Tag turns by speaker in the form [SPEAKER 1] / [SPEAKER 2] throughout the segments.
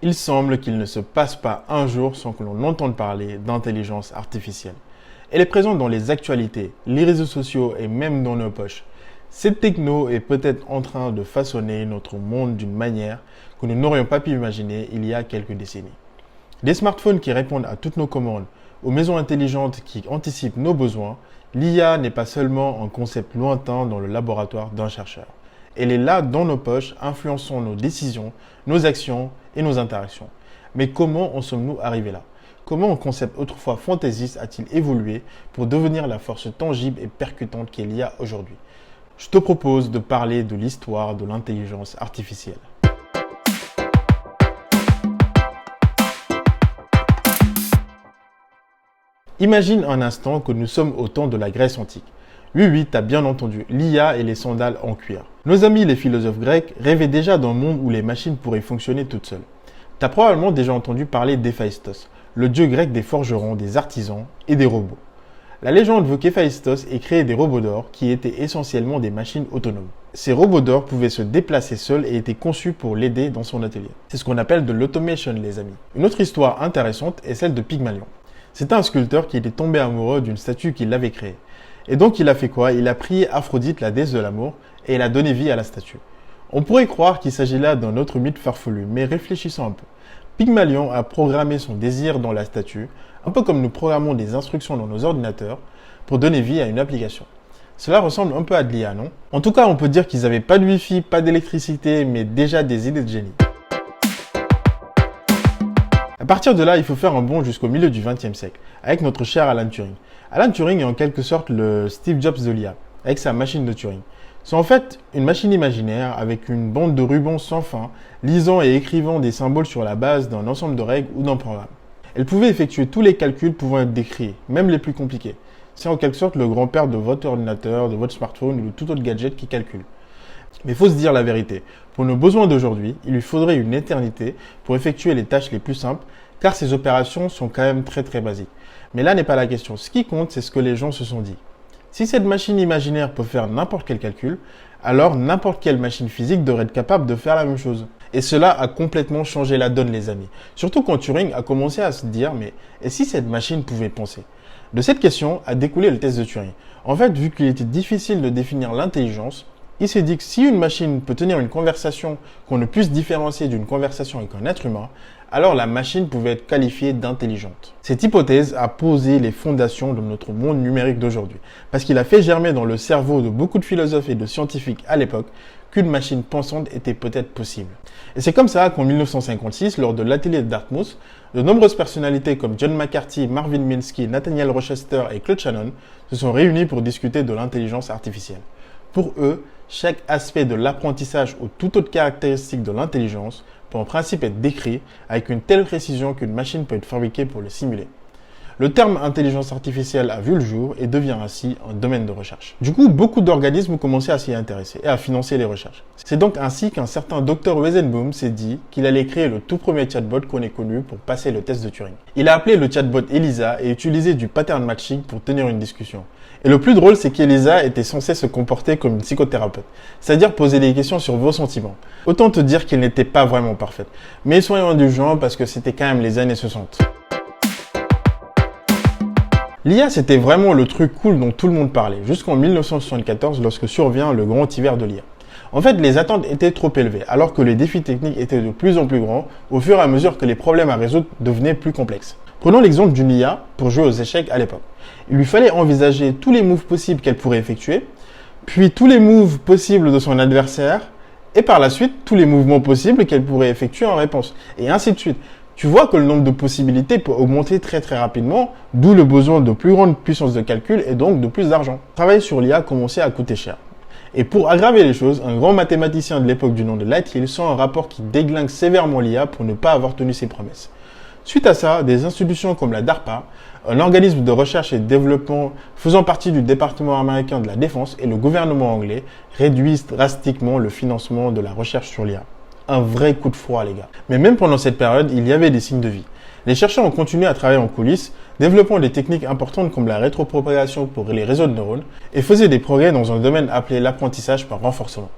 [SPEAKER 1] Il semble qu'il ne se passe pas un jour sans que l'on entende parler d'intelligence artificielle. Elle est présente dans les actualités, les réseaux sociaux et même dans nos poches. Cette techno est peut-être en train de façonner notre monde d'une manière que nous n'aurions pas pu imaginer il y a quelques décennies. Des smartphones qui répondent à toutes nos commandes, aux maisons intelligentes qui anticipent nos besoins, l'IA n'est pas seulement un concept lointain dans le laboratoire d'un chercheur. Elle est là dans nos poches, influençant nos décisions, nos actions et nos interactions. Mais comment en sommes-nous arrivés là? Comment un concept autrefois fantaisiste a-t-il évolué pour devenir la force tangible et percutante qu'est l'IA aujourd'hui? Je te propose de parler de l'histoire de l'intelligence artificielle. Imagine un instant que nous sommes au temps de la Grèce antique. Oui, t'as bien entendu, l'IA et les sandales en cuir. Nos amis les philosophes grecs rêvaient déjà d'un monde où les machines pourraient fonctionner toutes seules. T'as probablement déjà entendu parler d'Héphaïstos, le dieu grec des forgerons, des artisans et des robots. La légende veut qu'Héphaïstos ait créé des robots d'or qui étaient essentiellement des machines autonomes. Ces robots d'or pouvaient se déplacer seuls et étaient conçus pour l'aider dans son atelier. C'est ce qu'on appelle de l'automation, les amis. Une autre histoire intéressante est celle de Pygmalion. C'était un sculpteur qui était tombé amoureux d'une statue qu'il avait créée. Et donc il a fait quoi? Il a prié Aphrodite, la déesse de l'amour, et elle a donné vie à la statue. On pourrait croire qu'il s'agit là d'un autre mythe farfelu, mais réfléchissons un peu. Pygmalion a programmé son désir dans la statue, un peu comme nous programmons des instructions dans nos ordinateurs, pour donner vie à une application. Cela ressemble un peu à de l'IA, non? En tout cas, on peut dire qu'ils n'avaient pas de Wi-Fi, pas d'électricité, mais déjà des idées de génie. À partir de là, il faut faire un bond jusqu'au milieu du XXe siècle, avec notre cher Alan Turing. Alan Turing est en quelque sorte le Steve Jobs de l'IA, avec sa machine de Turing. C'est en fait une machine imaginaire avec une bande de rubans sans fin, lisant et écrivant des symboles sur la base d'un ensemble de règles ou d'un programme. Elle pouvait effectuer tous les calculs pouvant être décrits, même les plus compliqués. C'est en quelque sorte le grand-père de votre ordinateur, de votre smartphone ou de tout autre gadget qui calcule. Mais il faut se dire la vérité. Pour nos besoins d'aujourd'hui, il lui faudrait une éternité pour effectuer les tâches les plus simples, car ces opérations sont quand même très basiques. Mais là n'est pas la question. Ce qui compte, c'est ce que les gens se sont dit. Si cette machine imaginaire peut faire n'importe quel calcul, alors n'importe quelle machine physique devrait être capable de faire la même chose. Et cela a complètement changé la donne, les amis. Surtout quand Turing a commencé à se dire, mais et si cette machine pouvait penser? De cette question a découlé le test de Turing. En fait, vu qu'il était difficile de définir l'intelligence, il s'est dit que si une machine peut tenir une conversation qu'on ne puisse différencier d'une conversation avec un être humain, alors la machine pouvait être qualifiée d'intelligente. Cette hypothèse a posé les fondations de notre monde numérique d'aujourd'hui, parce qu'il a fait germer dans le cerveau de beaucoup de philosophes et de scientifiques à l'époque qu'une machine pensante était peut-être possible. Et c'est comme ça qu'en 1956, lors de l'atelier de Dartmouth, de nombreuses personnalités comme John McCarthy, Marvin Minsky, Nathaniel Rochester et Claude Shannon se sont réunis pour discuter de l'intelligence artificielle. Pour eux, chaque aspect de l'apprentissage ou toute autre caractéristique de l'intelligence peut en principe être décrit avec une telle précision qu'une machine peut être fabriquée pour le simuler. Le terme intelligence artificielle a vu le jour et devient ainsi un domaine de recherche. Du coup, beaucoup d'organismes ont commencé à s'y intéresser et à financer les recherches. C'est donc ainsi qu'un certain Dr Weizenbaum s'est dit qu'il allait créer le tout premier chatbot qu'on ait connu pour passer le test de Turing. Il a appelé le chatbot Elisa et utilisé du pattern matching pour tenir une discussion. Et le plus drôle, c'est qu'Elisa était censée se comporter comme une psychothérapeute, c'est-à-dire poser des questions sur vos sentiments. Autant te dire qu'elle n'était pas vraiment parfaite. Mais soyons indulgents parce que c'était quand même les années 60. L'IA, c'était vraiment le truc cool dont tout le monde parlait, jusqu'en 1974 lorsque survient le grand hiver de l'IA. En fait, les attentes étaient trop élevées, alors que les défis techniques étaient de plus en plus grands au fur et à mesure que les problèmes à résoudre devenaient plus complexes. Prenons l'exemple d'une IA pour jouer aux échecs à l'époque. Il lui fallait envisager tous les moves possibles qu'elle pourrait effectuer, puis tous les moves possibles de son adversaire, et par la suite, tous les mouvements possibles qu'elle pourrait effectuer en réponse, et ainsi de suite. Tu vois que le nombre de possibilités peut augmenter très rapidement, d'où le besoin de plus grande puissance de calcul et donc de plus d'argent. Travailler sur l'IA commençait à coûter cher. Et pour aggraver les choses, un grand mathématicien de l'époque du nom de Lighthill sort un rapport qui déglingue sévèrement l'IA pour ne pas avoir tenu ses promesses. Suite à ça, des institutions comme la DARPA, un organisme de recherche et de développement faisant partie du département américain de la défense, et le gouvernement anglais réduisent drastiquement le financement de la recherche sur l'IA. Un vrai coup de froid, les gars. Mais même pendant cette période, il y avait des signes de vie. Les chercheurs ont continué à travailler en coulisses, développant des techniques importantes comme la rétropropagation pour les réseaux de neurones, et faisaient des progrès dans un domaine appelé l'apprentissage par renforcement.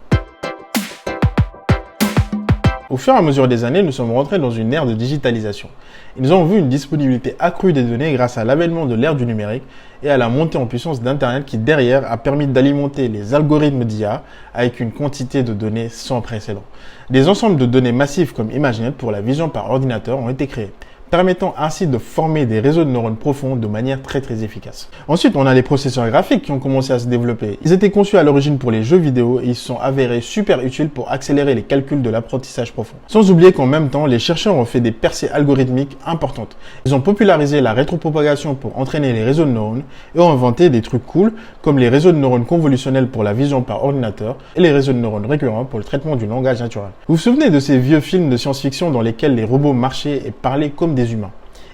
[SPEAKER 1] Au fur et à mesure des années, nous sommes rentrés dans une ère de digitalisation. Et nous avons vu une disponibilité accrue des données grâce à l'avènement de l'ère du numérique et à la montée en puissance d'Internet qui, derrière, a permis d'alimenter les algorithmes d'IA avec une quantité de données sans précédent. Des ensembles de données massifs comme ImageNet pour la vision par ordinateur ont été créés, permettant ainsi de former des réseaux de neurones profonds de manière très efficace. Ensuite, on a les processeurs graphiques qui ont commencé à se développer. Ils étaient conçus à l'origine pour les jeux vidéo et ils se sont avérés super utiles pour accélérer les calculs de l'apprentissage profond. Sans oublier qu'en même temps, les chercheurs ont fait des percées algorithmiques importantes. Ils ont popularisé la rétropropagation pour entraîner les réseaux de neurones et ont inventé des trucs cool comme les réseaux de neurones convolutionnels pour la vision par ordinateur et les réseaux de neurones récurrents pour le traitement du langage naturel. Vous vous souvenez de ces vieux films de science-fiction dans lesquels les robots marchaient et parlaient comme des humains?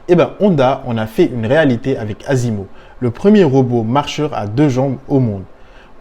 [SPEAKER 1] Eh bien, Honda en a fait une réalité avec Asimo, le premier robot marcheur à 2 jambes au monde.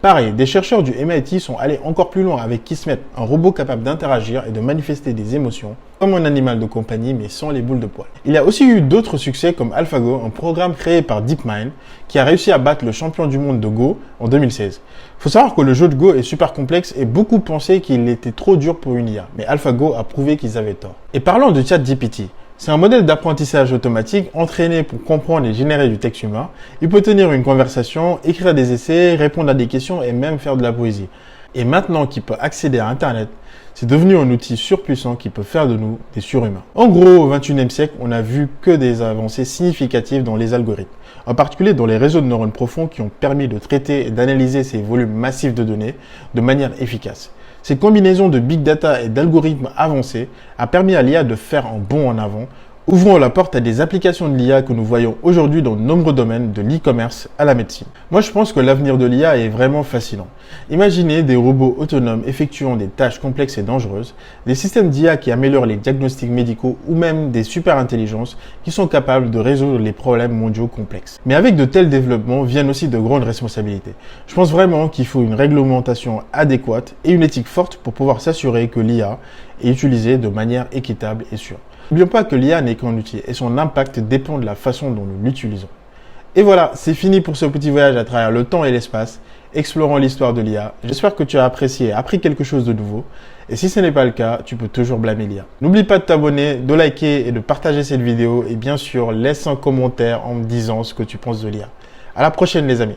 [SPEAKER 1] Pareil, des chercheurs du MIT sont allés encore plus loin avec Kismet, un robot capable d'interagir et de manifester des émotions, comme un animal de compagnie mais sans les boules de poil. Il y a aussi eu d'autres succès comme AlphaGo, un programme créé par DeepMind qui a réussi à battre le champion du monde de Go en 2016. Faut savoir que le jeu de Go est super complexe et beaucoup pensaient qu'il était trop dur pour une IA, mais AlphaGo a prouvé qu'ils avaient tort. Et parlons de ChatGPT. C'est un modèle d'apprentissage automatique entraîné pour comprendre et générer du texte humain. Il peut tenir une conversation, écrire des essais, répondre à des questions et même faire de la poésie. Et maintenant qu'il peut accéder à Internet, c'est devenu un outil surpuissant qui peut faire de nous des surhumains. En gros, au XXIe siècle, on n'a vu que des avancées significatives dans les algorithmes, en particulier dans les réseaux de neurones profonds qui ont permis de traiter et d'analyser ces volumes massifs de données de manière efficace. Cette combinaison de big data et d'algorithmes avancés a permis à l'IA de faire un bond en avant, ouvrant la porte à des applications de l'IA que nous voyons aujourd'hui dans de nombreux domaines, de l'e-commerce à la médecine. Moi, je pense que l'avenir de l'IA est vraiment fascinant. Imaginez des robots autonomes effectuant des tâches complexes et dangereuses, des systèmes d'IA qui améliorent les diagnostics médicaux ou même des super-intelligences qui sont capables de résoudre les problèmes mondiaux complexes. Mais avec de tels développements viennent aussi de grandes responsabilités. Je pense vraiment qu'il faut une réglementation adéquate et une éthique forte pour pouvoir s'assurer que l'IA est utilisée de manière équitable et sûre. N'oublions pas que l'IA n'est qu'un outil et son impact dépend de la façon dont nous l'utilisons. Et voilà, c'est fini pour ce petit voyage à travers le temps et l'espace, explorant l'histoire de l'IA. J'espère que tu as apprécié et appris quelque chose de nouveau. Et si ce n'est pas le cas, tu peux toujours blâmer l'IA. N'oublie pas de t'abonner, de liker et de partager cette vidéo. Et bien sûr, laisse un commentaire en me disant ce que tu penses de l'IA. À la prochaine les amis.